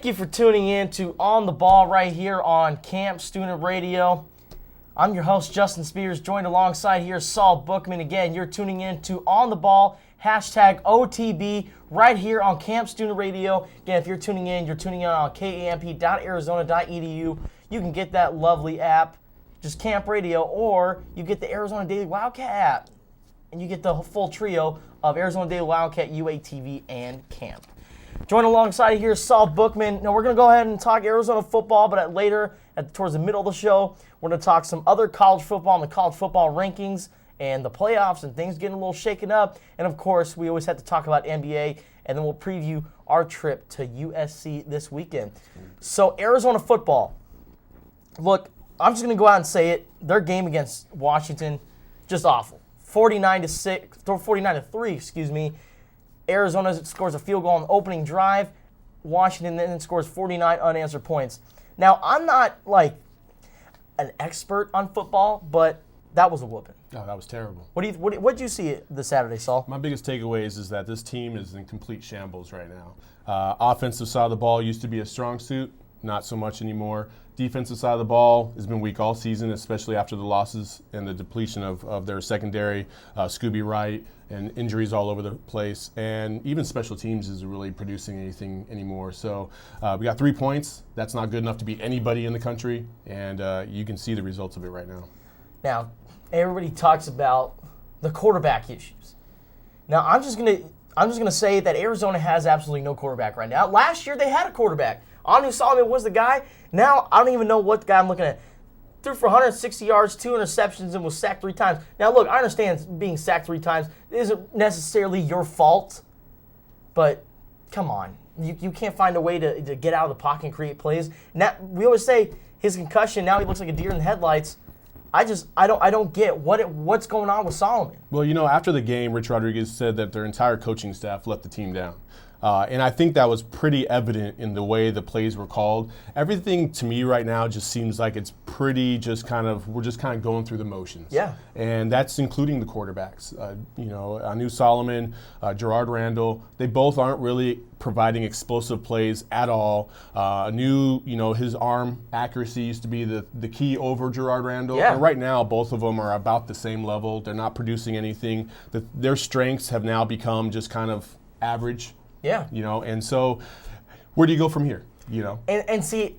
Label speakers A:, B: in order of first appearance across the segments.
A: you for tuning in to On the Ball right here on KAMP Student Radio. I'm your host, Justin Spears, joined alongside here Saul Bookman. Again, you're tuning in to On the Ball, hashtag OTB, right here on KAMP Student Radio. Again, if you're tuning in on kamp.arizona.edu. You can get that lovely app, just KAMP Radio, or you get the Arizona Daily Wildcat app, and you get the full trio of Arizona Daily Wildcat, UATV, and KAMP. Joined alongside here, Saul Bookman. Now, we're going to go ahead and talk Arizona football, but towards the middle of the show, we're going to talk some other college football and the college football rankings and the playoffs and things getting a little shaken up. And, of course, we always have to talk about NBA, and then we'll preview our trip to USC this weekend. So, Arizona football. Look, I'm just going to go out and say it. Their game against Washington, just awful. 49-3, Arizona scores a field goal on the opening drive. Washington then scores 49 unanswered points. Now, I'm not like an expert on football, but that was a whooping.
B: Oh, that was terrible.
A: What did you see this Saturday, Saul?
B: My biggest takeaways is that this team is in complete shambles right now. Offensive side of the ball used to be a strong suit, not so much anymore. Defensive side of the ball has been weak all season, especially after the losses and the depletion of their secondary, Scooby Wright, and injuries all over the place. And even special teams isn't really producing anything anymore. So we got 3 points. That's not good enough to beat anybody in the country, and you can see the results of it right now.
A: Now, everybody talks about the quarterback issues. Now, I'm just gonna say that Arizona has absolutely no quarterback right now. Last year they had a quarterback. Anu Solomon was the guy. Now, I don't even know what guy I'm looking at. Threw for 160 yards, 2 interceptions, and was sacked 3 times. Now, look, I understand being sacked 3 times isn't necessarily your fault, but come on. You can't find a way to get out of the pocket and create plays. Now, we always say his concussion, now he looks like a deer in the headlights. I don't get what's going on with Solomon.
B: Well, after the game, Rich Rodriguez said that their entire coaching staff let the team down. And I think that was pretty evident in the way the plays were called. Everything to me right now just seems like it's pretty we're just kind of going through the motions.
A: Yeah.
B: And that's including the quarterbacks. Anu Solomon, Gerard Randall, they both aren't really providing explosive plays at all. His arm accuracy used to be the key over Gerard Randall.
A: Yeah.
B: And right now, both of them are about the same level. They're not producing anything. Their strengths have now become just kind of average.
A: Yeah.
B: And so where do you go from here?
A: And see,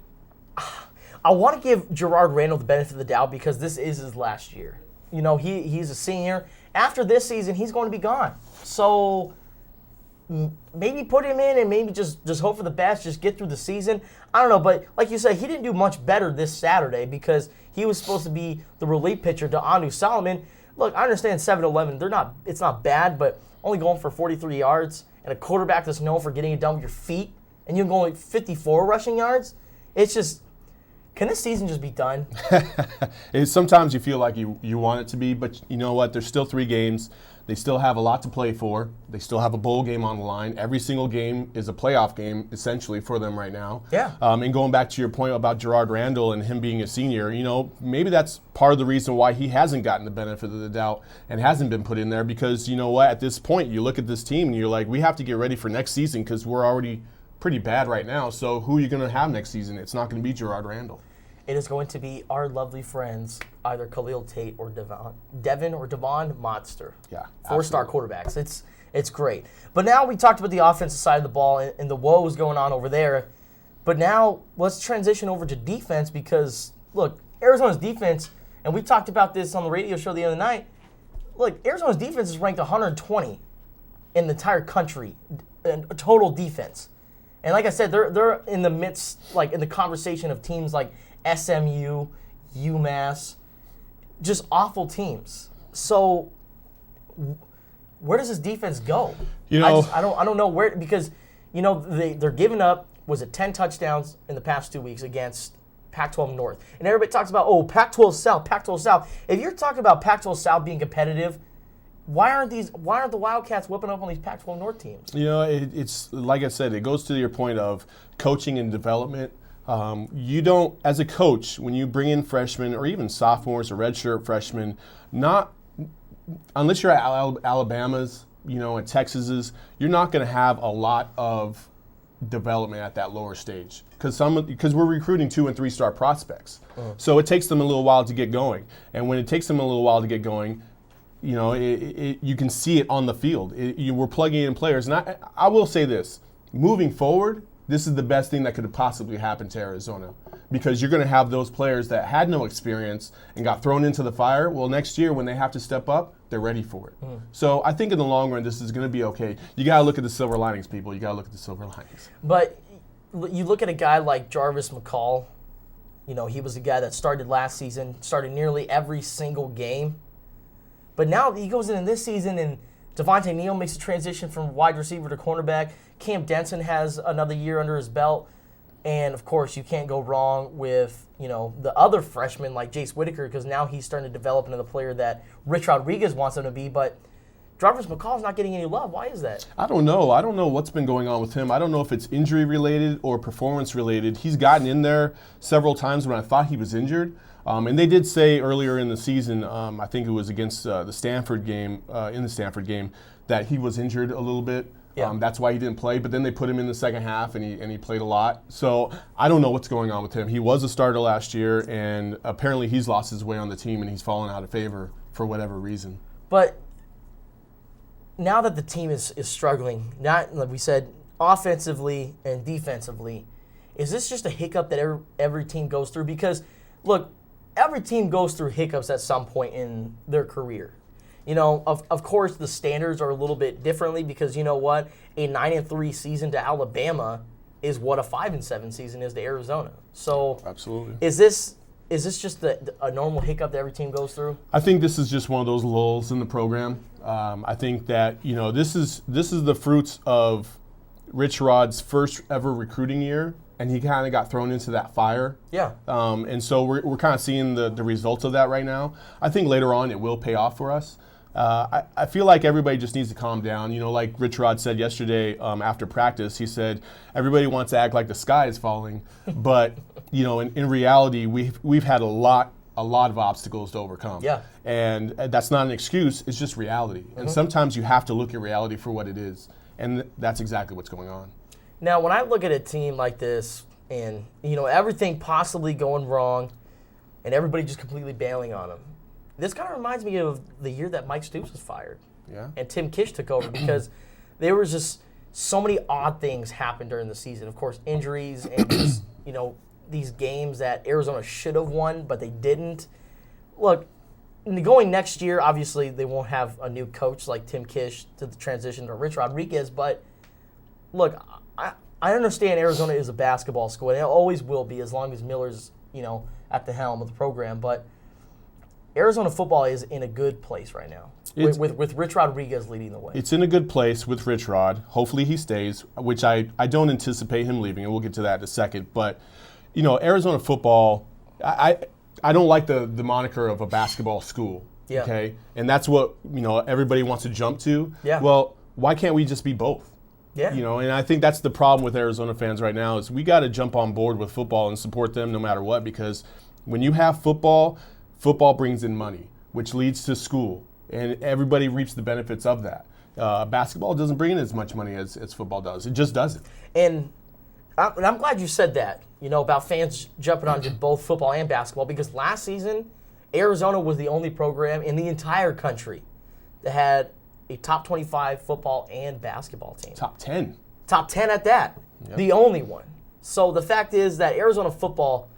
A: I want to give Gerard Randall the benefit of the doubt because this is his last year. He's a senior. After this season, he's going to be gone. So maybe put him in and maybe just hope for the best, just get through the season. I don't know, but like you said, he didn't do much better this Saturday because he was supposed to be the relief pitcher to Anu Solomon. Look, I understand 7-11. It's not bad, but only going for 43 yards. And a quarterback that's known for getting it done with your feet, and you're going 54 rushing yards, it's just, can this season just be done?
B: Sometimes you feel like you want it to be, but you know what? There's still 3 games. They still have a lot to play for. They still have a bowl game on the line. Every single game is a playoff game, essentially, for them right now.
A: Yeah.
B: And going back to your point about Gerard Randall and him being a senior, maybe that's part of the reason why he hasn't gotten the benefit of the doubt and hasn't been put in there because, you know what, at this point, you look at this team and you're like, we have to get ready for next season because we're already pretty bad right now. So who are you going to have next season? It's not going to be Gerard Randall.
A: It is going to be our lovely friends, either Khalil Tate or Devin Monster.
B: Yeah,
A: 4-star quarterbacks. It's great. But now we talked about the offensive side of the ball and the woes going on over there. But now let's transition over to defense because, look, Arizona's defense, and we talked about this on the radio show the other night. Look, Arizona's defense is ranked 120 in the entire country, total defense. And like I said, they're in the midst, like in the conversation of teams like SMU, UMass, just awful teams. So where does this defense go? I don't know where, because they're giving up, was it 10 touchdowns in the past 2 weeks against Pac-12 North. And everybody talks about, Pac-12 South. If you're talking about Pac-12 South being competitive, why aren't the Wildcats whipping up on these Pac-12 North teams?
B: It's like I said, it goes to your point of coaching and development. You don't, as a coach, when you bring in freshmen or even sophomores or redshirt freshmen, unless you're at Alabama's, and Texas's, you're not going to have a lot of development at that lower stage because we're recruiting 2- and 3-star prospects. So it takes them a little while to get going. And when it takes them a little while to get going, you know, you can see it on the field. We're plugging in players. And I will say this, moving forward, this is the best thing that could have possibly happened to Arizona because you're going to have those players that had no experience and got thrown into the fire. Well, next year when they have to step up, they're ready for it. So I think in the long run, this is going to be okay. You got to look at the silver linings, people. You got to look at the silver linings.
A: But you look at a guy like Jarvis McCall. You know, he was a guy that started last season, started nearly every single game. But now he goes into this season and Devontae Neal makes a transition from wide receiver to cornerback. Cam Denson has another year under his belt. And, of course, you can't go wrong with, you know, the other freshmen like Jace Whitaker because now he's starting to develop into the player that Rich Rodriguez wants him to be. But Jarvis McCall's not getting any love. Why is that?
B: I don't know. I don't know what's been going on with him. I don't know if it's injury-related or performance-related. He's gotten in there several times when I thought he was injured. And they did say earlier in the season, I think it was against the Stanford game, that he was injured a little bit. Yeah. That's why he didn't play. But then they put him in the second half, and he played a lot. So I don't know what's going on with him. He was a starter last year, and apparently he's lost his way on the team, and he's fallen out of favor for whatever reason.
A: But now that the team is struggling, not like we said, offensively and defensively, is this just a hiccup that every team goes through? Because, look, every team goes through hiccups at some point in their career. You know, of course, the standards are a little bit differently because, you know what, a 9-3 season to Alabama is what a 5-7 season is to Arizona. So,
B: absolutely, is
A: this just a normal hiccup that every team goes through?
B: I think this is just one of those lulls in the program. I think that, you know, this is the fruits of Rich Rod's first ever recruiting year, and he kind of got thrown into that fire.
A: Yeah.
B: And so we're kind of seeing the results of that right now. I think later on it will pay off for us. I feel like everybody just needs to calm down. You know, like Rich Rod said yesterday after practice, he said everybody wants to act like the sky is falling, but you know, in reality, we've had a lot of obstacles to overcome.
A: Yeah.
B: And that's not an excuse; it's just reality. And sometimes you have to look at reality for what it is, and that's exactly what's going on.
A: Now, when I look at a team like this, and you know everything possibly going wrong, and everybody just completely bailing on them. This kind of reminds me of the year that Mike Stoops was fired.
B: Yeah.
A: And Tim Kish took over because there was just so many odd things happened during the season. Of course, injuries and just, you know, these games that Arizona should have won, but they didn't. Look, going next year, obviously they won't have a new coach like Tim Kish to the transition to Rich Rodriguez, but look, I understand Arizona is a basketball school, and it always will be as long as Miller's, you know, at the helm of the program, but Arizona football is in a good place right now with Rich Rodriguez leading the way.
B: It's in a good place with Rich Rod. Hopefully he stays, which I don't anticipate him leaving, and we'll get to that in a second. But, you know, Arizona football, I don't like the moniker of a basketball school,
A: yeah.
B: Okay? And that's what, you know, everybody wants to jump to.
A: Yeah.
B: Well, why can't we just be both?
A: Yeah.
B: You know, and I think that's the problem with Arizona fans right now is we got to jump on board with football and support them no matter what, because when you have football brings in money, which leads to school, and everybody reaps the benefits of that. Basketball doesn't bring in as much money as football does. It just doesn't.
A: And I'm glad you said that, you know, about fans jumping onto both football and basketball, because last season, Arizona was the only program in the entire country that had a top 25 football and basketball team.
B: Top 10.
A: Top 10 at that. Yep. The only one. So the fact is that Arizona football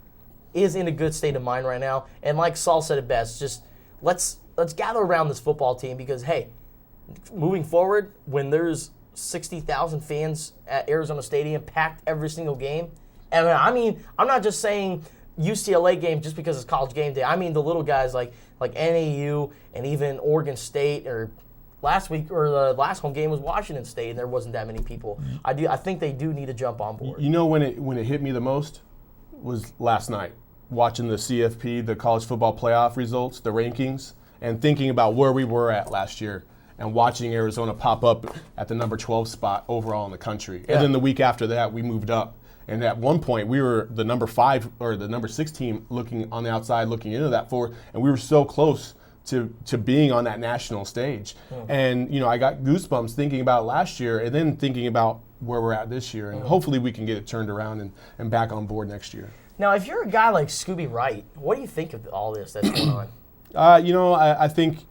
A: is in a good state of mind right now. And like Saul said it best, just let's gather around this football team because, hey, moving forward, when there's 60,000 fans at Arizona Stadium packed every single game, and I mean, I'm not just saying UCLA game just because it's college game day. I mean the little guys like NAU and even Oregon State, or last week or the last home game was Washington State and there wasn't that many people. I think they do need to jump on board.
B: You know when it hit me the most was last night, watching the CFP, the college football playoff results, the rankings, and thinking about where we were at last year and watching Arizona pop up at the number 12 spot overall in the country. Yeah. And then the week after that, we moved up. And at one point, we were the number 5 or the number 6 team looking on the outside, looking into that 4, and we were so close to being on that national stage. And, you know, I got goosebumps thinking about last year and then thinking about where we're at this year, and hopefully we can get it turned around and back on board next year.
A: Now, if you're a guy like Scooby Wright, what do you think of all this that's going on?
B: I think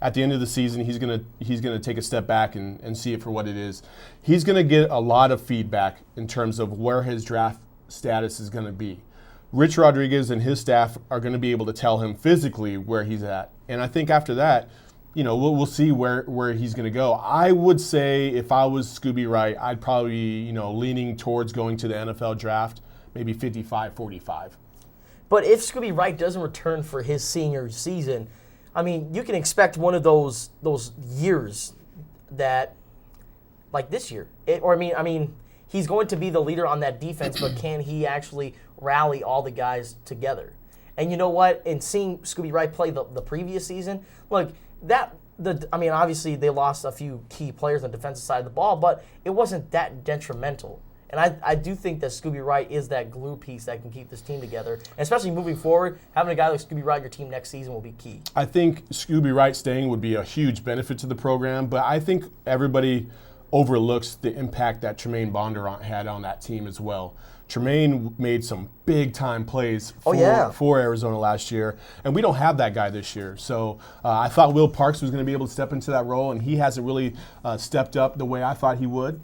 B: at the end of the season he's gonna take a step back and see it for what it is. He's gonna get a lot of feedback in terms of where his draft status is gonna be. Rich Rodriguez and his staff are gonna be able to tell him physically where he's at, and I think after that, we'll see where he's gonna go. I would say if I was Scooby Wright, I'd probably leaning towards going to the NFL draft, maybe 55-45.
A: But if Scooby Wright doesn't return for his senior season, I mean, you can expect one of those years that, like this year. I mean, he's going to be the leader on that defense, but can he actually rally all the guys together? And you know what? In seeing Scooby Wright play the previous season, look, obviously they lost a few key players on the defensive side of the ball, but it wasn't that detrimental. And I do think that Scooby Wright is that glue piece that can keep this team together. And especially moving forward, having a guy like Scooby Wright on your team next season will be key.
B: I think Scooby Wright staying would be a huge benefit to the program, but I think everybody overlooks the impact that Tremaine Bonder had on that team as well. Tremaine made some big-time plays for Arizona last year, and we don't have that guy this year. So I thought Will Parks was going to be able to step into that role, and he hasn't really stepped up the way I thought he would.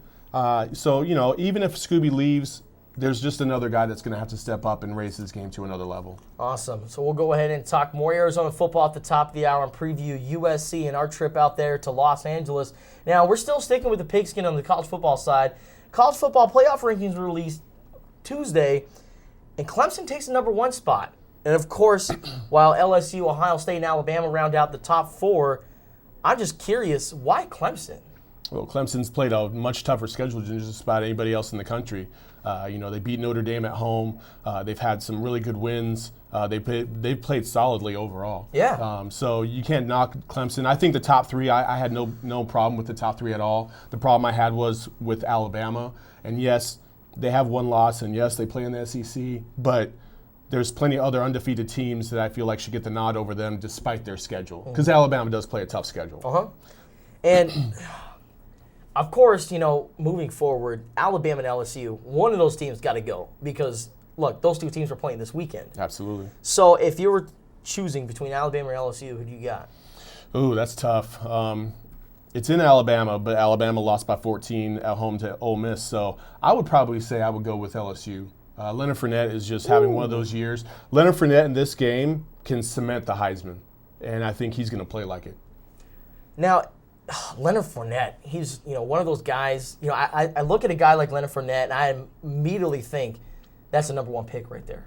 B: So even if Scooby leaves, there's just another guy that's going to have to step up and raise his game to another level.
A: Awesome. So we'll go ahead and talk more Arizona football at the top of the hour and preview USC and our trip out there to Los Angeles. Now, we're still sticking with the pigskin on the college football side. College football playoff rankings were released Tuesday, and Clemson takes the number 1 spot. And, of course, while LSU, Ohio State, and Alabama round out the top 4, I'm just curious, why Clemson?
B: Well, Clemson's played a much tougher schedule than just about anybody else in the country. They beat Notre Dame at home. They've had some really good wins. They've played solidly overall.
A: Yeah.
B: So you can't knock Clemson. I think the top 3, I had no problem with the top 3 at all. The problem I had was with Alabama. And yes, they have 1 loss, and yes, they play in the SEC, but there's plenty of other undefeated teams that I feel like should get the nod over them despite their schedule. Because Alabama does play a tough schedule.
A: And of course, moving forward, Alabama and LSU, one of those teams got to go because, look, those 2 teams are playing this weekend.
B: Absolutely.
A: So if you were choosing between Alabama or LSU, who do you got?
B: Ooh, that's tough. It's in Alabama, but Alabama lost by 14 at home to Ole Miss. So I would probably say I would go with LSU. Leonard Fournette is just having one of those years. Leonard Fournette in this game can cement the Heisman, and I think he's going to play like it.
A: Now, Leonard Fournette, he's one of those guys. I look at a guy like Leonard Fournette, and I immediately think that's the number 1 pick right there.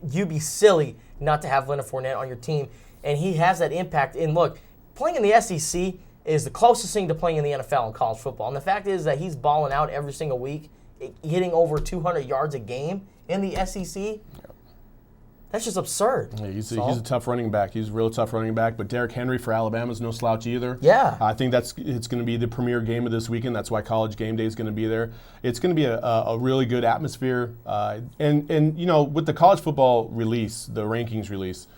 A: You'd be silly not to have Leonard Fournette on your team, and he has that impact. And look, playing in the SEC is the closest thing to playing in the NFL in college football. And the fact is that he's balling out every single week, hitting over 200 yards a game in the SEC. That's just absurd.
B: Yeah, he's a tough running back. He's a real tough running back. But Derrick Henry for Alabama is no slouch either.
A: Yeah.
B: I think it's going to be the premier game of this weekend. That's why College Game Day is going to be there. It's going to be a really good atmosphere. And with the college football release, the rankings release,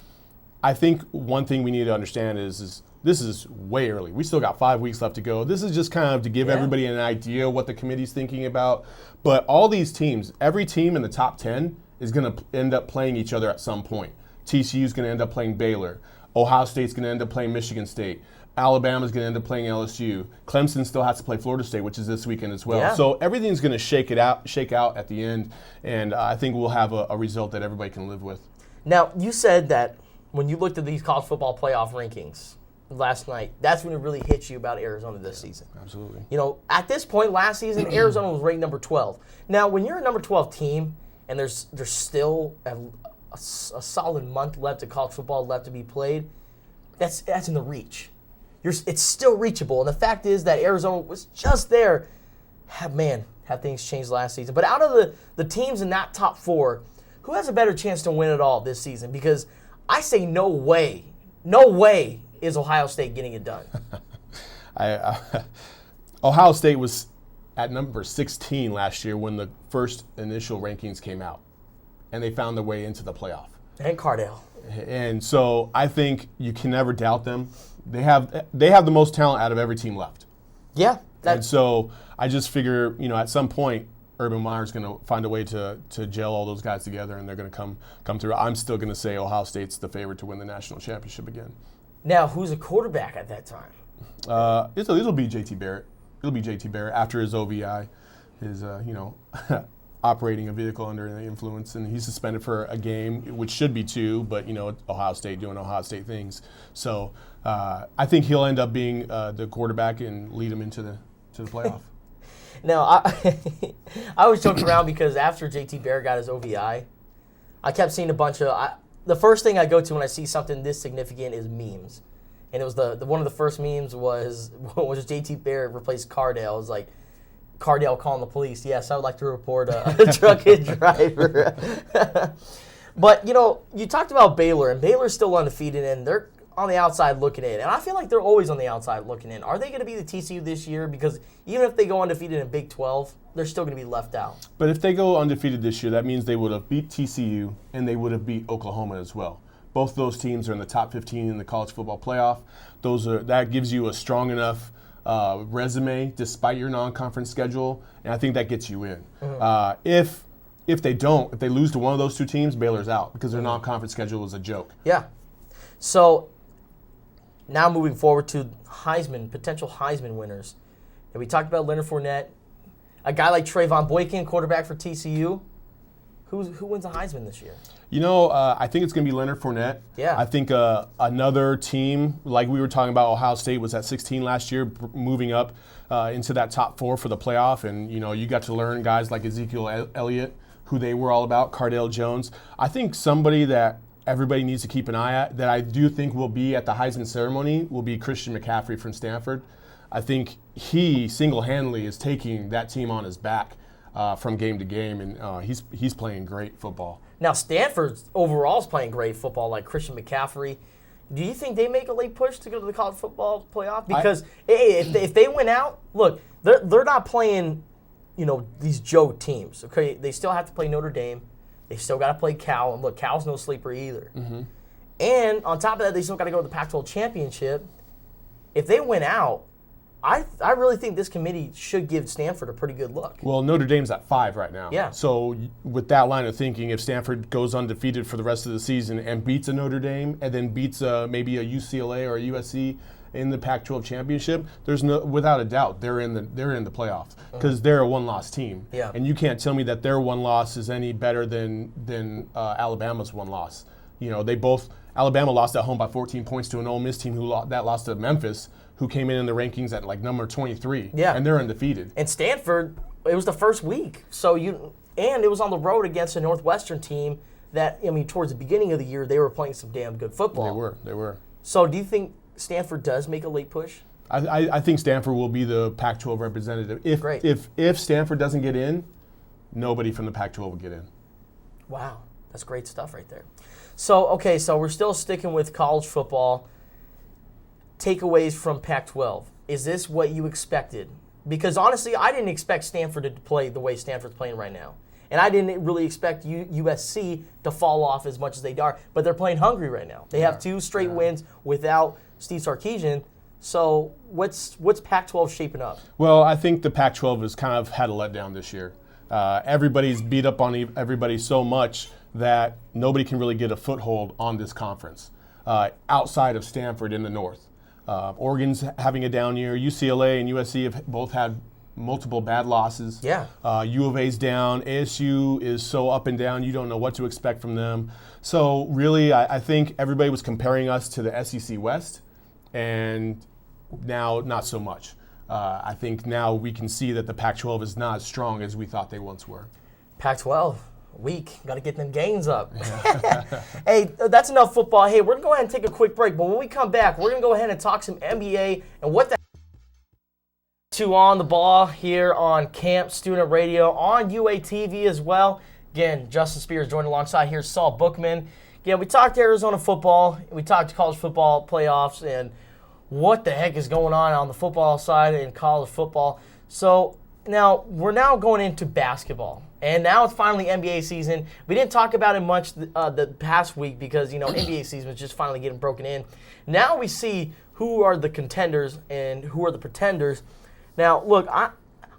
B: I think one thing we need to understand is this is way early. We still got 5 weeks left to go. This is just kind of to give everybody an idea what the committee's thinking about. But all these teams, every team in the top 10 is going to end up playing each other at some point. TCU is going to end up playing Baylor. Ohio State's going to end up playing Michigan State. Alabama's going to end up playing LSU. Clemson still has to play Florida State, which is this weekend as well. Yeah. So everything's going to shake out at the end, and I think we'll have a result that everybody can live with.
A: Now, you said that when you looked at these college football playoff rankings last night, that's when it really hit you about Arizona this season.
B: Absolutely.
A: At this point last season, Arizona was ranked number 12. Now, when you're a number 12 team and there's still a solid month left of college football left to be played, that's in the reach. It's still reachable. And the fact is that Arizona was just there. Have things changed last season. But out of the teams in that top 4, who has a better chance to win it all this season? Because I say no way is Ohio State getting it done.
B: Ohio State was at number 16 last year when the first initial rankings came out, and they found their way into the playoff.
A: And Cardale.
B: And so I think you can never doubt them. They have the most talent out of every team left.
A: Yeah.
B: And so I just figure, at some point, Urban Meyer's going to find a way to gel all those guys together, and they're going to come through. I'm still going to say Ohio State's the favorite to win the national championship again.
A: Now, who's a quarterback at that time?
B: It'll be JT Barrett. It'll be JT Barrett after his OVI, his operating a vehicle under the influence, and he's suspended for a game, which should be 2, but Ohio State doing Ohio State things. So I think he'll end up being the quarterback and lead him into the playoff.
A: Now, I always joke around because after JT Barrett got his OVI, I kept seeing a bunch of the first thing I go to when I see something this significant is memes. And it was the one of the first memes was JT Barrett replaced Cardale. It was like, Cardale calling the police. Yes, I would like to report a drunken driver. But, you talked about Baylor, and Baylor's still undefeated, and they're on the outside looking in. And I feel like they're always on the outside looking in. Are they going to be the TCU this year? Because even if they go undefeated in Big 12, they're still going to be left out. But
B: if they go undefeated this year, that means they would have beat TCU, and they would have beat Oklahoma as well. Both those teams are in the top 15 in the college football playoff. That gives you a strong enough resume despite your non-conference schedule, and I think that gets you in. Mm-hmm. If they lose to one of those 2 teams, Baylor's out because their non-conference schedule is a joke.
A: Yeah. So now moving forward to potential Heisman winners. And we talked about Leonard Fournette, a guy like Trayvon Boykin, quarterback for TCU. Who wins a Heisman this year?
B: I think it's going to be Leonard Fournette.
A: Yeah.
B: I think another team, like we were talking about, Ohio State was at 16 last year, moving up into that top 4 for the playoff. And, you got to learn guys like Ezekiel Elliott, who they were all about, Cardale Jones. I think somebody that everybody needs to keep an eye at, that I do think will be at the Heisman ceremony, will be Christian McCaffrey from Stanford. I think he single-handedly is taking that team on his back from game to game, and he's playing great football.
A: Now, Stanford overall is playing great football, like Christian McCaffrey. Do you think they make a late push to go to the college football playoff? Because if they win out, look, they're not playing, these joke teams. Okay, they still have to play Notre Dame. They still got to play Cal, and look, Cal's no sleeper either. Mm-hmm. And on top of that, they still got to go to the Pac-12 championship. If they win out, I really think this committee should give Stanford a pretty good look.
B: Well, Notre Dame's at 5 right now.
A: Yeah.
B: So with that line of thinking, if Stanford goes undefeated for the rest of the season and beats a Notre Dame and then beats maybe a UCLA or a USC in the Pac-12 championship, without a doubt they're in the playoffs because they're a one-loss team.
A: Yeah.
B: And you can't tell me that their one loss is any better than Alabama's one loss. Alabama lost at home by 14 points to an Ole Miss team that lost to Memphis, who came in the rankings at like number 23.
A: Yeah.
B: And they're undefeated.
A: And Stanford, it was the first week. And it was on the road against a Northwestern team that, towards the beginning of the year, they were playing some damn good football.
B: They were.
A: So do you think Stanford does make a late push?
B: I think Stanford will be the Pac-12 representative. If Stanford doesn't get in, nobody from the Pac-12 will get in.
A: Wow. That's great stuff right there. So we're still sticking with college football. Takeaways from Pac-12. Is this what you expected? Because honestly, I didn't expect Stanford to play the way Stanford's playing right now. And I didn't really expect USC to fall off as much as they are. But they're playing hungry right now. They have 2 straight wins without Steve Sarkisian. So what's Pac-12 shaping up?
B: Well, I think the Pac-12 has kind of had a letdown this year. Everybody's beat up on everybody so much that nobody can really get a foothold on this conference outside of Stanford in the north. Oregon's having a down year. UCLA and USC have both had multiple bad losses.
A: Yeah.
B: U of A's down. ASU is so up and down, you don't know what to expect from them. So really, I think everybody was comparing us to the SEC West, and now not so much. I think now we can see that the Pac-12 is not as strong as we thought they once were.
A: Pac-12. Week. Got to get them gains up. Hey, that's enough football. Hey, we're going to go ahead and take a quick break. But when we come back, we're going to go ahead and talk some NBA and what the to On the Ball here on KAMP Student Radio, on UATV as well. Again, Justin Spears joined alongside here, Saul Bookman. Yeah, we talked Arizona football. We talked college football playoffs and what the heck is going on the football side in college football. So now we're going into basketball. And now it's finally NBA season. We didn't talk about it much the past week because, NBA season was just finally getting broken in. Now we see who are the contenders and who are the pretenders. Now, look, I'm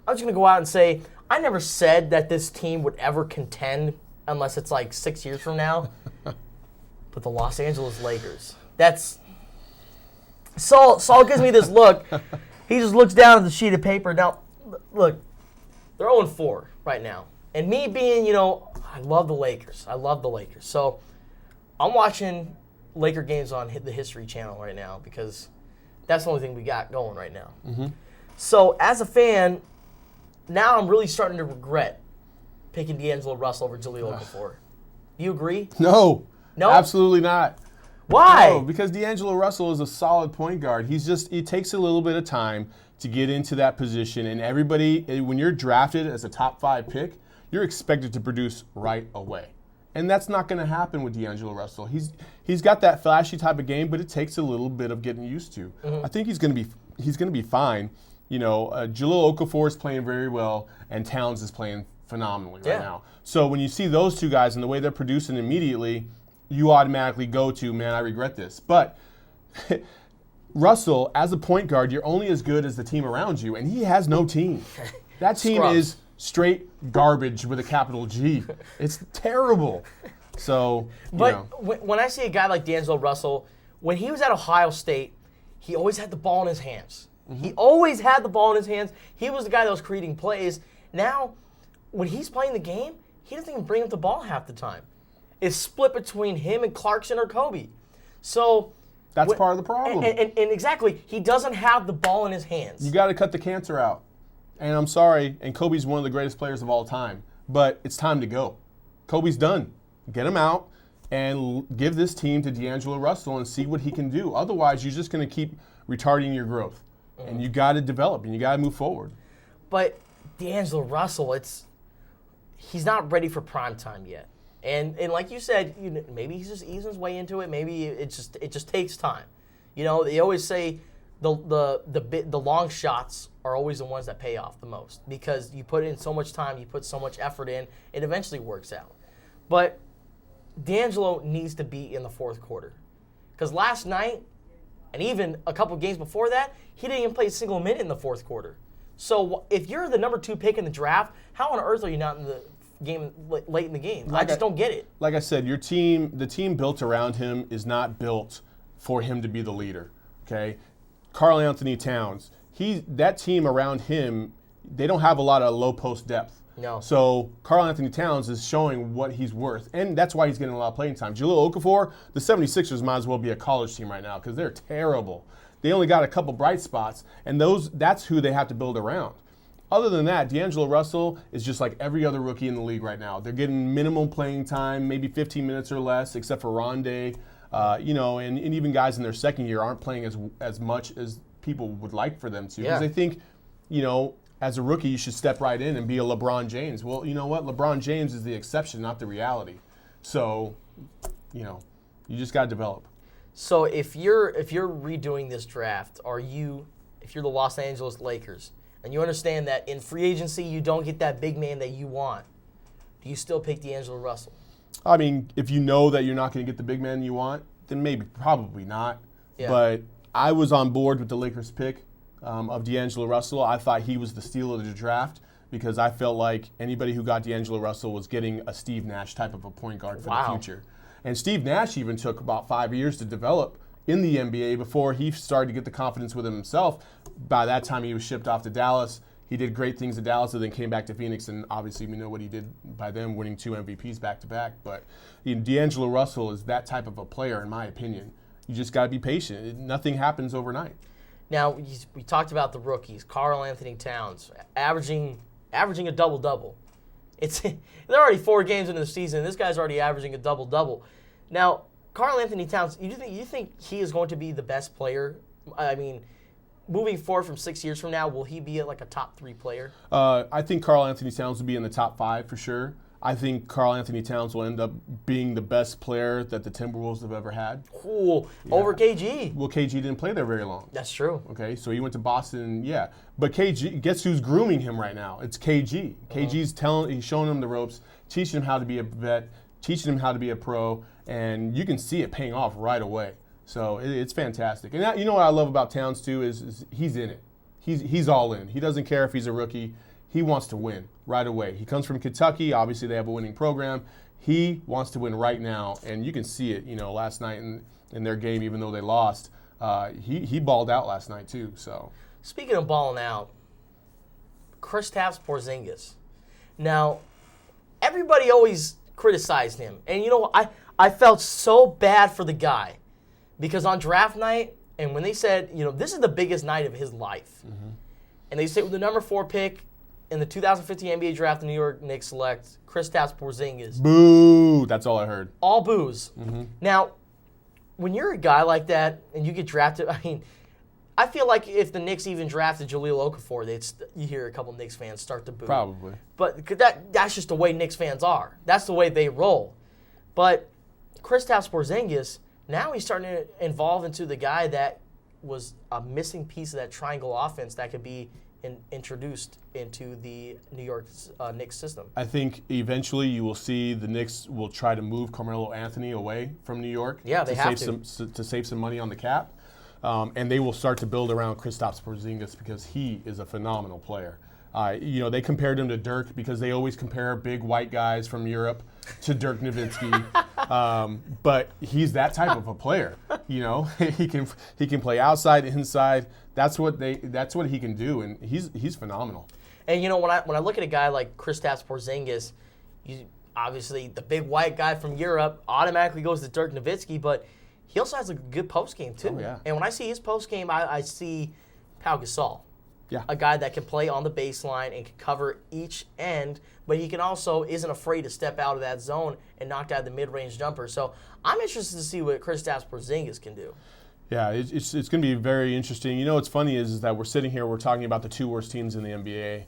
A: just going to go out and say I never said that this team would ever contend unless it's like 6 years from now. But the Los Angeles Lakers, that's Saul gives me this look. He just looks down at the sheet of paper. Now, look, they're 0-4 right now. And me being, I love the Lakers. So I'm watching Laker games on the History Channel right now because that's the only thing we got going right now.
B: Mm-hmm.
A: So as a fan, now I'm really starting to regret picking D'Angelo Russell over Jahlil Okafor. Do you agree?
B: No.
A: No?
B: Absolutely not.
A: Why?
B: No, because D'Angelo Russell is a solid point guard. It takes a little bit of time to get into that position. And everybody, when you're drafted as a top 5 pick, you're expected to produce right away. And that's not going to happen with D'Angelo Russell. He's got that flashy type of game, but it takes a little bit of getting used to. Mm-hmm. I think he's going to be fine. Jahlil Okafor is playing very well, and Towns is playing phenomenally right now. So when you see those two guys and the way they're producing immediately, you automatically go to, man, I regret this. But Russell, as a point guard, you're only as good as the team around you, and he has no team. That team is straight garbage with a capital G. It's terrible. So,
A: when I see a guy like D'Angelo Russell, when he was at Ohio State, he always had the ball in his hands. Mm-hmm. He always had the ball in his hands. He was the guy that was creating plays. Now, when he's playing the game, he doesn't even bring up the ball half the time. It's split between him and Clarkson or Kobe. So
B: that's part of the problem.
A: And exactly, he doesn't have the ball in his hands.
B: You got to cut the cancer out. And I'm sorry, and Kobe's one of the greatest players of all time, but it's time to go. Kobe's done. Get him out and give this team to D'Angelo Russell and see what he can do. Otherwise, you're just going to keep retarding your growth. Mm-hmm. And you got to develop and you got to move forward. But
A: D'Angelo Russell, he's not ready for prime time yet. And like you said, maybe he's just easing his way into it. Maybe it just takes time. They always say the long shots are always the ones that pay off the most because you put in so much time, you put so much effort in, it eventually works out. But D'Angelo needs to be in the fourth quarter because last night and even a couple games before that, he didn't even play a single minute in the fourth quarter. So if you're the number 2 pick in the draft, how on earth are you not in the game late in the game? I just don't get it.
B: Like I said, the team built around him is not built for him to be the leader. Okay, Karl Anthony Towns, that team around him, they don't have a lot of low post depth.
A: No.
B: So Karl Anthony Towns is showing what he's worth, and that's why he's getting a lot of playing time. Jahlil Okafor, the 76ers might as well be a college team right now because they're terrible. They only got a couple bright spots, and that's who they have to build around. Other than that, D'Angelo Russell is just like every other rookie in the league right now. They're getting minimal playing time, maybe 15 minutes or less, except for Rondé. And even guys in their second year aren't playing as much as people would like for them to. Because they think, as a rookie, you should step right in and be a LeBron James. Well, you know what? LeBron James is the exception, not the reality. So, you just got to develop.
A: So if you're redoing this draft, if you're the Los Angeles Lakers, and you understand that in free agency you don't get that big man that you want, do you still pick D'Angelo Russell?
B: I mean, if you know that you're not going to get the big man you want, then probably not. Yeah. But I was on board with the Lakers pick of D'Angelo Russell. I thought he was the steal of the draft because I felt like anybody who got D'Angelo Russell was getting a Steve Nash type of a point guard for the future. And Steve Nash even took about 5 years to develop in the NBA before he started to get the confidence with himself. By that time, he was shipped off to Dallas. He did great things at Dallas and then came back to Phoenix, and obviously we know what he did by them, winning 2 MVPs back-to-back. But D'Angelo Russell is that type of a player, in my opinion. You just got to be patient. Nothing happens overnight.
A: Now, we talked about the rookies. Karl Anthony Towns, averaging a double-double. They're already 4 games into the season. This guy's already averaging a double-double. Now, Karl Anthony Towns, you think he is going to be the best player? I mean, moving forward from 6 years from now, will he be like a top 3 player?
B: I think Karl Anthony Towns will be in the top 5 for sure. I think Karl Anthony Towns will end up being the best player that the Timberwolves have ever had.
A: Cool. Yeah. Over KG.
B: Well, KG didn't play there very long.
A: That's true.
B: Okay, so he went to Boston, yeah. But KG, guess who's grooming him right now? It's KG. KG's he's showing him the ropes, teaching him how to be a vet, teaching him how to be a pro, and you can see it paying off right away. So it's fantastic. And you know what I love about Towns too is he's in it. he's all in. He doesn't care if he's a rookie. He wants to win right away. He comes from Kentucky. Obviously, they have a winning program. He wants to win right now, and you can see it. Last night in their game, even though they lost, he balled out last night too. So
A: speaking of balling out, Kristaps Porzingis. Now, everybody always criticized him, and I felt so bad for the guy because on draft night, and when they said this is the biggest night of his life, and they said with the number 4 pick in the 2015 NBA draft, the New York Knicks select Kristaps Porzingis.
B: Boo! That's all I heard.
A: All boos. Now, when you're a guy like that and you get drafted, I feel like if the Knicks even drafted Jahlil Okafor, you hear a couple Knicks fans start to boo.
B: Probably.
A: But that's just the way Knicks fans are. That's the way they roll. But Kristaps Porzingis, now he's starting to evolve into the guy that was a missing piece of that triangle offense that could be introduced into the New York Knicks system.
B: I think eventually you will see the Knicks will try to move Carmelo Anthony away from New York.
A: Yeah, they have
B: to save some money on the cap, and they will start to build around Kristaps Porzingis because he is a phenomenal player. They compared him to Dirk because they always compare big white guys from Europe to Dirk Nowitzki, but he's that type of a player. He can play outside, inside. That's what he can do, and he's phenomenal.
A: And when I look at a guy like Kristaps Porzingis, obviously the big white guy from Europe automatically goes to Dirk Nowitzki, but he also has a good post game too.
B: Oh, yeah.
A: And when I see his post game, I see Pau Gasol.
B: Yeah.
A: A guy that can play on the baseline and can cover each end, but he can also isn't afraid to step out of that zone and knock down the mid-range jumper. So I'm interested to see what Kristaps Porzingis can do.
B: Yeah, it's going to be very interesting. What's funny is that we're sitting here, we're talking about the 2 worst teams in the NBA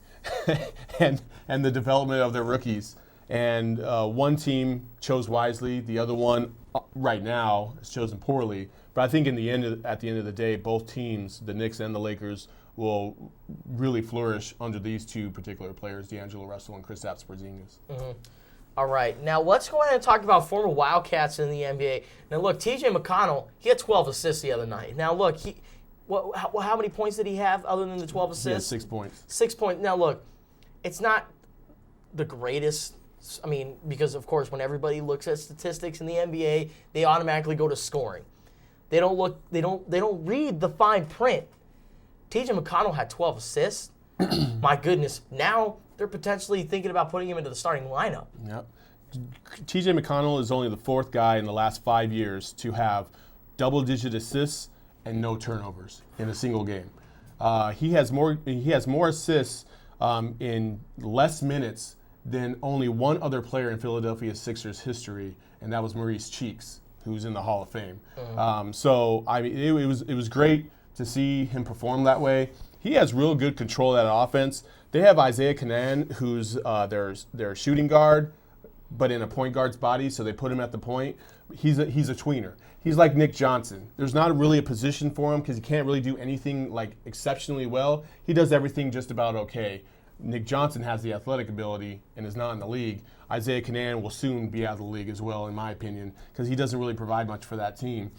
B: and the development of their rookies. And one team chose wisely, the other one right now has chosen poorly. But I think at the end of the day, both teams, the Knicks and the Lakers, will really flourish under these 2 particular players, D'Angelo Russell and Kristaps Porzingis.
A: All right, now let's go ahead and talk about former Wildcats in the NBA. Now look, T.J. McConnell, he had 12 assists the other night. Now look, how many points did he have other than the 12 assists?
B: Yeah, 6 points.
A: 6 points. Now look, it's not the greatest. Because of course, when everybody looks at statistics in the NBA, they automatically go to scoring. They don't read the fine print. T.J. McConnell had 12 assists. My goodness, now they're potentially thinking about putting him into the starting lineup.
B: Yep. T.J. McConnell is only the 4th guy in the last 5 years to have double-digit assists and no turnovers in a single game. He has more assists in less minutes than only one other player in Philadelphia Sixers history, and that was Maurice Cheeks, who's in the Hall of Fame. It was great to see him perform that way. He has real good control of that offense. They have Isaiah Canaan, who's their shooting guard, but in a point guard's body, so they put him at the point. He's a tweener. He's like Nick Johnson. There's not really a position for him because he can't really do anything like exceptionally well. He does everything just about okay. Nick Johnson has the athletic ability and is not in the league. Isaiah Canaan will soon be out of the league as well, in my opinion, because he doesn't really provide much for that team.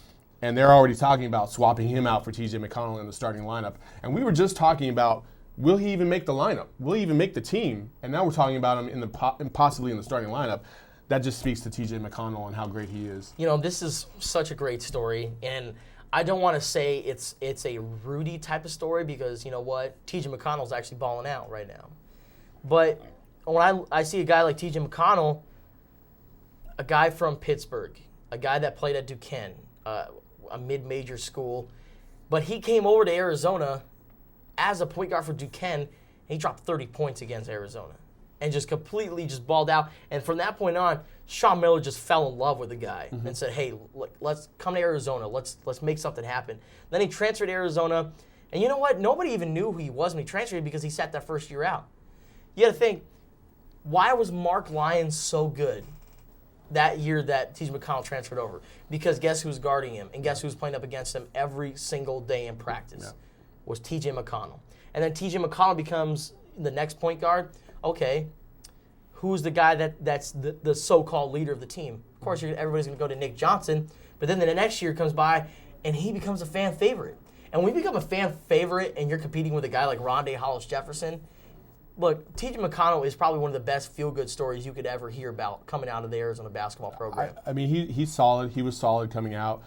B: And they're already talking about swapping him out for T.J. McConnell in the starting lineup. And we were just talking about, will he even make the lineup? Will he even make the team? And now we're talking about him possibly in the starting lineup. That just speaks to T.J. McConnell and how great he is.
A: This is such a great story. And I don't want to say it's a Rudy type of story because, you know what, T.J. McConnell's actually balling out right now. But when I see a guy like T.J. McConnell, a guy from Pittsburgh, a guy that played at Duquesne, a mid-major school, but he came over to Arizona as a point guard for Duquesne, and he dropped 30 points against Arizona and just completely just balled out. And from that point on, Sean Miller just fell in love with the guy and said, hey, look, let's come to Arizona. Let's make something happen. Then he transferred to Arizona, and you know what? Nobody even knew who he was when he transferred because he sat that first year out. You got to think, why was Mark Lyons so good that year that T.J. McConnell transferred over? Because guess who's guarding him? And guess who's playing up against him every single day in practice? Yeah. Was T.J. McConnell. And then T.J. McConnell becomes the next point guard. Okay, who's the guy that's the so-called leader of the team? Of course, everybody's going to go to Nick Johnson. But then the next year comes by, and he becomes a fan favorite. And when you become a fan favorite and you're competing with a guy like Rondé Hollis-Jefferson, look, T.J. McConnell is probably one of the best feel-good stories you could ever hear about coming out of the Arizona basketball program.
B: I mean, he's solid. He was solid coming out.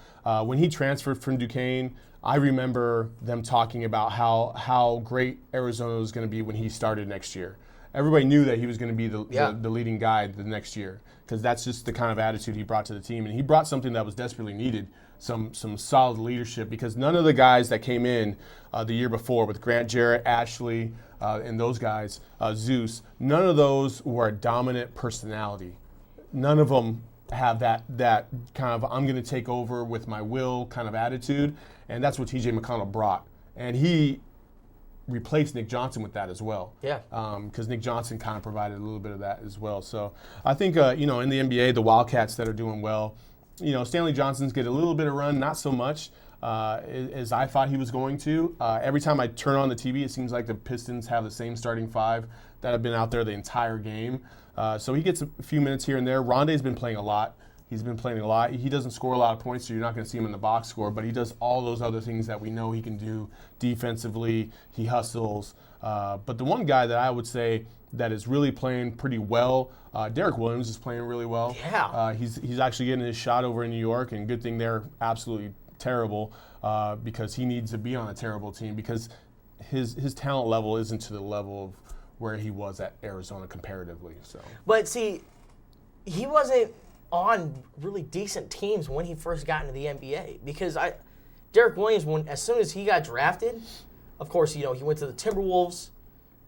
B: When he transferred from Duquesne, I remember them talking about how great Arizona was going to be when he started next year. Everybody knew that he was going to be the leading guy the next year, because that's just the kind of attitude he brought to the team. And he brought something that was desperately needed, some solid leadership, because none of the guys that came in the year before with Grant Jarrett, Ashley, and those guys, Zeus, none of those were a dominant personality. None of them have that kind of I'm going to take over with my will kind of attitude, and that's what T.J. McConnell brought. And he replaced Nick Johnson with that as well.
A: Yeah.
B: Because Nick Johnson kind of provided a little bit of that as well. So I think, in the NBA, the Wildcats that are doing well, Stanley Johnson's get a little bit of run, not so much as I thought he was going to. Every time I turn on the TV, it seems like the Pistons have the same starting five that have been out there the entire game. So he gets a few minutes here and there. Rondé's been playing a lot. He's been playing a lot. He doesn't score a lot of points, so you're not going to see him in the box score, but he does all those other things that we know he can do defensively. He hustles. But the one guy that I would say that is really playing pretty well, Derek Williams is playing really well.
A: Yeah.
B: He's actually getting his shot over in New York, and good thing they're absolutely terrible because he needs to be on a terrible team, because his talent level isn't to the level of where he was at Arizona comparatively. So,
A: but see, he wasn't on really decent teams when he first got into the NBA, because Derek Williams, as soon as he got drafted, of course, he went to the Timberwolves,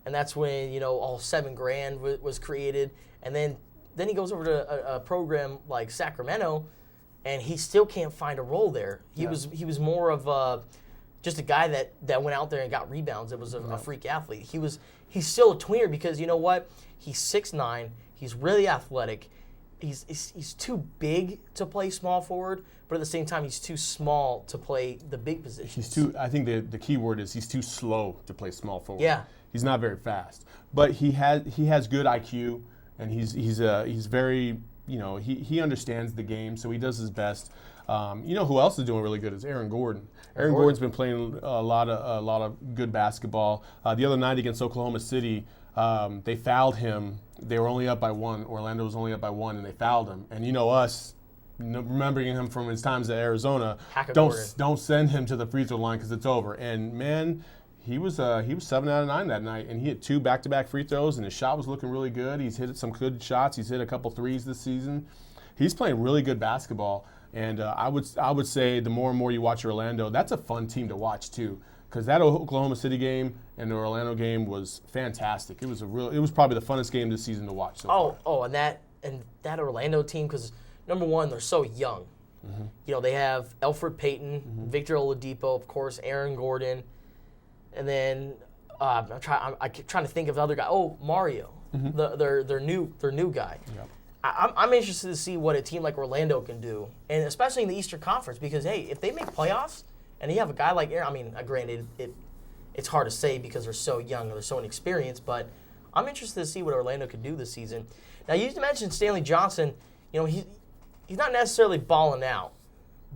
A: and that's when all $7 grand was created, and then he goes over to a program like Sacramento, and he still can't find a role there. He was more of just a guy that went out there and got rebounds. It was a freak athlete. He's still a tweener, because you know what? He's 6'9". He's really athletic. He's too big to play small forward, but at the same time, he's too small to play the big positions.
B: I think the key word is he's too slow to play small forward.
A: Yeah.
B: He's not very fast, but he has good IQ, and he's very, he understands the game, so he does his best. Who else is doing really good is Aaron Gordon. Aaron Gordon's been playing a lot of good basketball. The other night against Oklahoma City, they fouled him. They were only up by one. Orlando was only up by one, and they fouled him. And us, remembering him from his times at Arizona, don't send him to the free throw line because it's over. And man, he was 7 out of 9 that night, and he hit 2 back-to-back free throws, and his shot was looking really good. He's hit some good shots. He's hit a couple threes this season. He's playing really good basketball. And I would say the more and more you watch Orlando, that's a fun team to watch too, because that Oklahoma City game and the Orlando game was fantastic. It was probably the funnest game this season to watch so far.
A: And that Orlando team, because number one, they're so young. Mm-hmm. They have Elfrid Payton, mm-hmm. Victor Oladipo, of course, Aaron Gordon, and then I'm trying to think of the other guy. Oh, Mario, mm-hmm. their new guy. Yep. I'm interested to see what a team like Orlando can do, and especially in the Eastern Conference, because, hey, if they make playoffs and you have a guy like Aaron, granted, it's hard to say because they're so young, they're so inexperienced, but I'm interested to see what Orlando could do this season. Now, you mentioned Stanley Johnson. He's not necessarily balling out,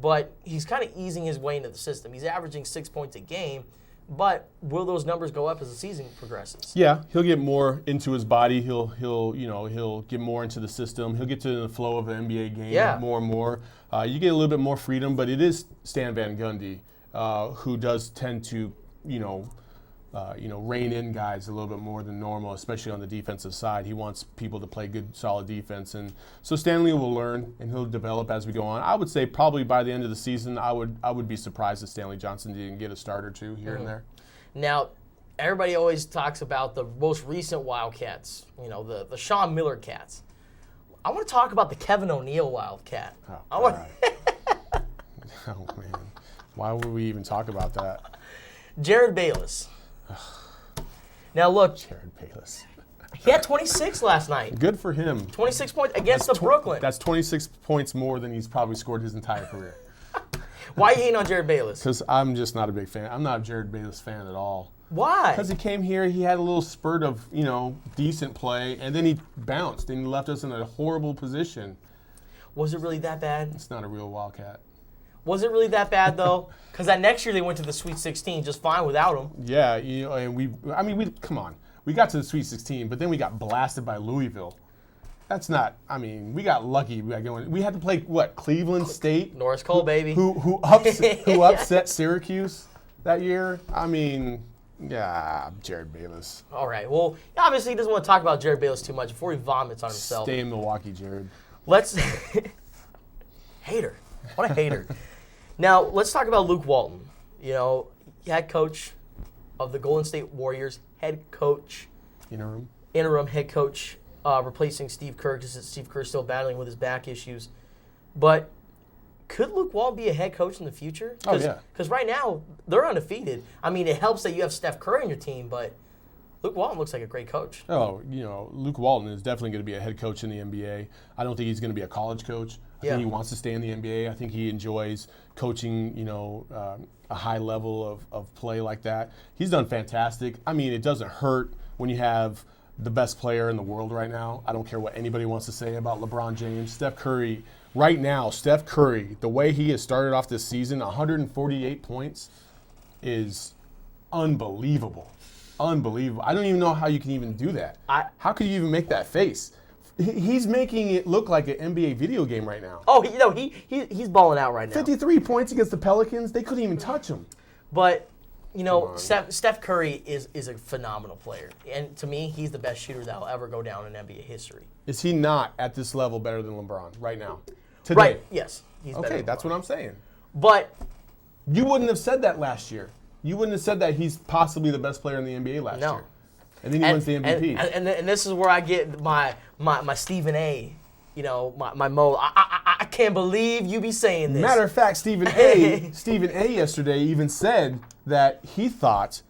A: but he's kind of easing his way into the system. He's averaging 6 points a game. But will those numbers go up as the season progresses? Yeah,
B: he'll get more into his body. He'll get more into the system. He'll get to the flow of the NBA game more and more. You get a little bit more freedom, but it is Stan Van Gundy who does tend to rein in guys a little bit more than normal, especially on the defensive side. He wants people to play good, solid defense, and so Stanley will learn and he'll develop as we go on. I would say probably by the end of the season, I would be surprised if Stanley Johnson didn't get a start or two here and there.
A: Now, everybody always talks about the most recent Wildcats, the Sean Miller Cats. I want to talk about the Kevin O'Neal Wildcat.
B: Oh man, why would we even talk about that?
A: Jared Bayless. Now look,
B: Jared Bayless.
A: He had 26 last night.
B: Good for him.
A: 26 points against the Brooklyn.
B: That's 26 points more than he's probably scored his entire career.
A: Why are you hating on Jared Bayless?
B: Because I'm just not a big fan. I'm not a Jared Bayless fan at all.
A: Why?
B: Because he came here, he had a little spurt of, decent play, and then he bounced and he left us in a horrible position.
A: Was it really that bad?
B: It's not a real Wildcat.
A: Was it really that bad, though? Because that next year they went to the Sweet 16 just fine without him.
B: Yeah, and we come on. We got to the Sweet 16, but then we got blasted by Louisville. That's not, we got lucky. We had to play, Cleveland State?
A: Norris Cole, baby.
B: Who upset Syracuse that year? Jared Bayless.
A: All right. Well, obviously he doesn't want to talk about Jared Bayless too much before he vomits on himself.
B: Stay in Milwaukee, Jared.
A: Let's hater. What a hater. Now let's talk about Luke Walton. Head coach of the Golden State Warriors. Head coach. Interim head coach, replacing Steve Kerr because Steve Kerr's still battling with his back issues. But could Luke Walton be a head coach in the future? Because right now, they're undefeated. It helps that you have Steph Curry on your team, but Luke Walton looks like a great coach.
B: Luke Walton is definitely going to be a head coach in the NBA. I don't think he's going to be a college coach. I think he wants to stay in the NBA. I think he enjoys coaching, a high level of play like that. He's done fantastic. It doesn't hurt when you have the best player in the world right now. I don't care what anybody wants to say about LeBron James. Steph Curry, the way he has started off this season, 148 points is unbelievable. Unbelievable. I don't even know how you can even do that. How could you even make that face? He's making it look like an NBA video game right now.
A: Oh, he's balling out right now.
B: 53 points against the Pelicans. They couldn't even touch him.
A: But, Steph Curry is a phenomenal player. And to me, he's the best shooter that will ever go down in NBA history.
B: Is he not at this level better than LeBron right now? Today?
A: Right, yes. He's better than
B: that's
A: LeBron.
B: what I'm saying.
A: But
B: you wouldn't have said that last year. You wouldn't have said that he's possibly the best player in the NBA last year. And then he wins the MVP.
A: And this is where I get my Stephen A. My mode. I can't believe you be saying this.
B: Matter of fact, Stephen A. yesterday even said that he thought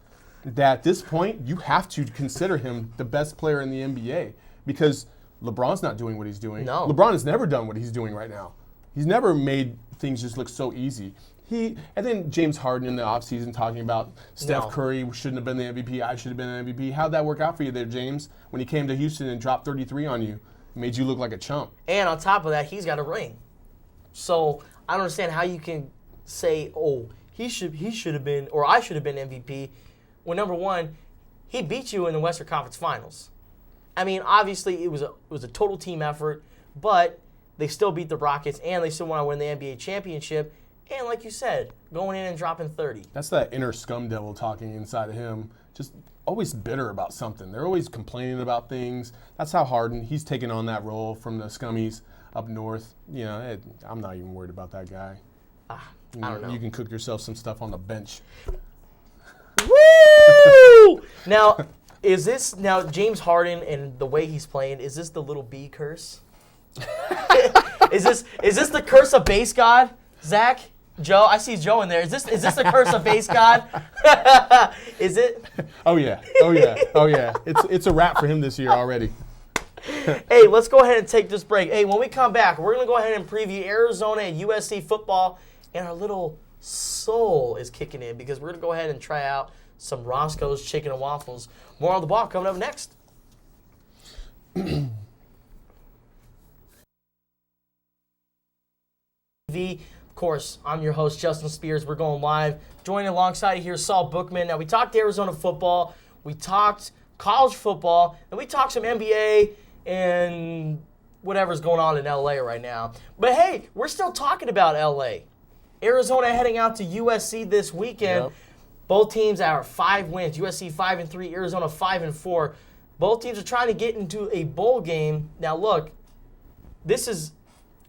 B: that at this point you have to consider him the best player in the NBA because LeBron's not doing what he's doing.
A: No.
B: LeBron has never done what he's doing right now. He's never made things just look so easy. And then James Harden in the offseason talking about Steph Curry shouldn't have been the MVP, I should have been the MVP. How'd that work out for you there, James, when he came to Houston and dropped 33 on you? It made you look like a chump.
A: And on top of that, he's got a ring. So I don't understand how you can say, he should have been, or I should have been MVP, when number one, he beat you in the Western Conference Finals. Obviously it was a total team effort, but they still beat the Rockets and they still want to win the NBA championship. And like you said, going in and dropping 30.
B: That's that inner scum devil talking inside of him. Just always bitter about something. They're always complaining about things. That's how Harden, he's taken on that role from the scummies up north. I'm not even worried about that guy.
A: I don't know.
B: You can cook yourself some stuff on the bench.
A: Woo! Now James Harden and the way he's playing, is this the little B curse? Is this the curse of base god, Zach? Joe, I see Joe in there. Is this the curse of base god? Is it?
B: Oh yeah. It's a wrap for him this year already.
A: Hey, let's go ahead and take this break. Hey, when we come back, we're gonna go ahead and preview Arizona and USC football, and our little soul is kicking in because we're gonna go ahead and try out some Roscoe's chicken and waffles. More on the ball coming up next. Of course, I'm your host, Justin Spears. We're going live. Joining alongside here, Saul Bookman. Now, we talked Arizona football, we talked college football, and we talked some NBA and whatever's going on in LA right now. But hey, we're still talking about LA. Arizona heading out to USC this weekend. Yep. Both teams are 5 wins. USC 5-3, Arizona 5-4. Both teams are trying to get into a bowl game. Now, look, this is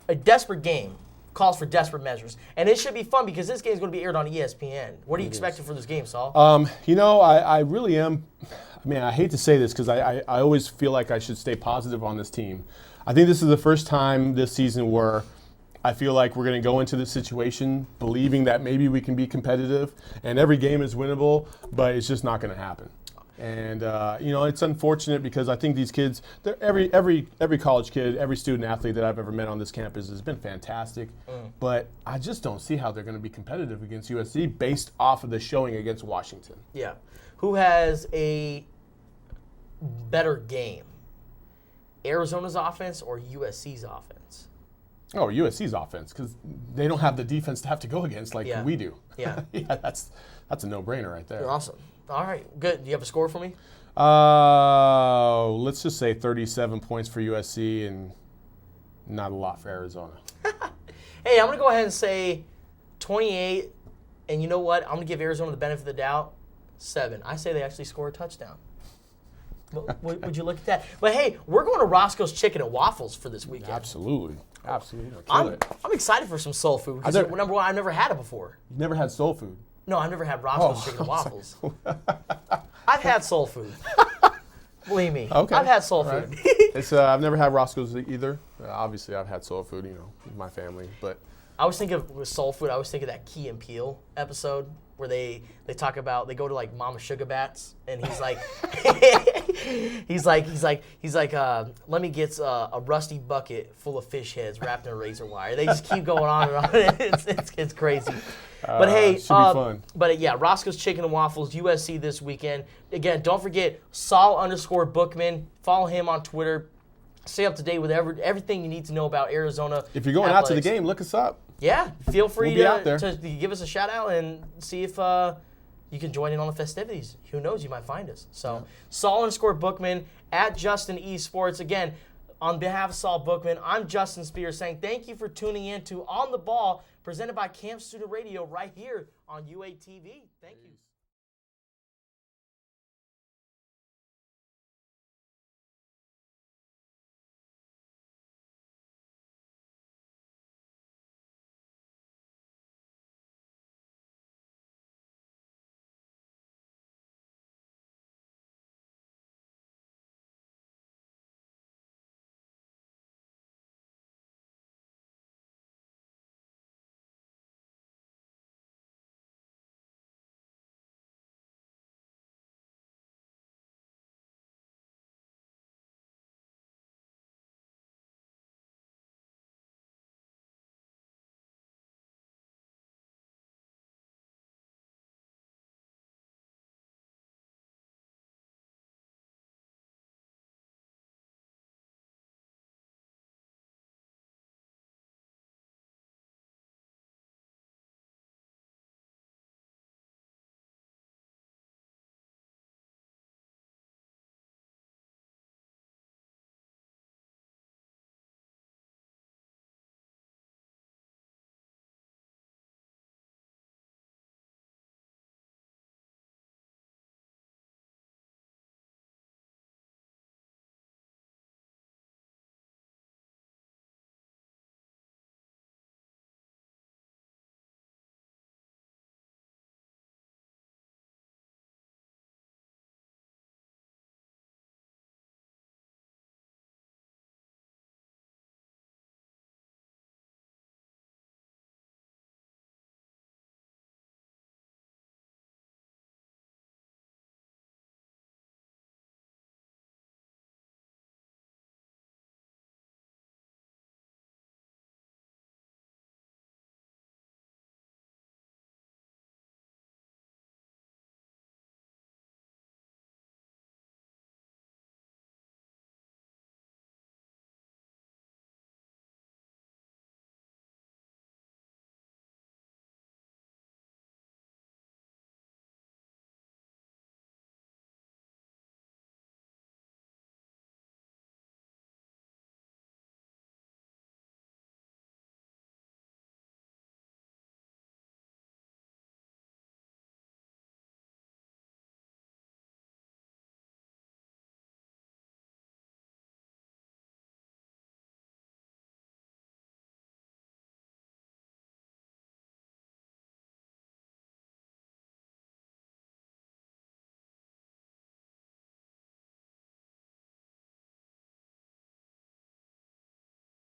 A: a desperate game. Calls for desperate measures. And it should be fun because this game is going to be aired on ESPN. What are you expecting for this game, Saul?
B: I really am. I hate to say this because I always feel like I should stay positive on this team. I think this is the first time this season where I feel like we're going to go into this situation believing that maybe we can be competitive and every game is winnable, but it's just not going to happen. And it's unfortunate because I think these kids, every college kid, every student athlete that I've ever met on this campus has been fantastic. But I just don't see how they're going to be competitive against USC based off of the showing against Washington.
A: Yeah. Who has a better game? Arizona's offense or USC's offense?
B: Oh, USC's offense, because they don't have the defense to have to go against like we do.
A: Yeah.
B: Yeah, that's a no-brainer right there.
A: Awesome. All right, good. Do you have a score for me?
B: Let's just say 37 points for USC and not a lot for Arizona.
A: Hey, I'm going to go ahead and say 28, and you know what? I'm going to give Arizona the benefit of the doubt, 7. I say they actually score a touchdown. Would you look at that? But hey, we're going to Roscoe's Chicken and Waffles for this weekend.
B: Absolutely.
A: I'm excited for some soul food because number one, I've never had it before.
B: You've never had soul food?
A: No, I've never had Roscoe's Chicken and Waffles. I've had soul food. Believe me.
B: Okay.
A: I've had soul food.
B: I've never had Roscoe's either. Obviously, I've had soul food, with my family. But
A: I was thinking with soul food, I was thinking that Key and Peele episode where they talk about, they go to like Mama Sugar Bats, and he's like, he's like, let me get a rusty bucket full of fish heads wrapped in a razor wire. They just keep going on and on. It's crazy. But hey,
B: should be fun.
A: But yeah, Roscoe's Chicken and Waffles, USC this weekend. Again, don't forget Saul_Bookman. Follow him on Twitter. Stay up to date with everything you need to know about Arizona.
B: If you're going out to the game, look us up.
A: Yeah, feel free
B: to
A: give us a shout out and see if you can join in on the festivities. Who knows, you might find us. So Saul_Bookman at Justin Esports. Again, on behalf of Saul Bookman, I'm Justin Spears saying thank you for tuning in to On the Ball, presented by KAMP Student Radio right here on UATV. Thank you.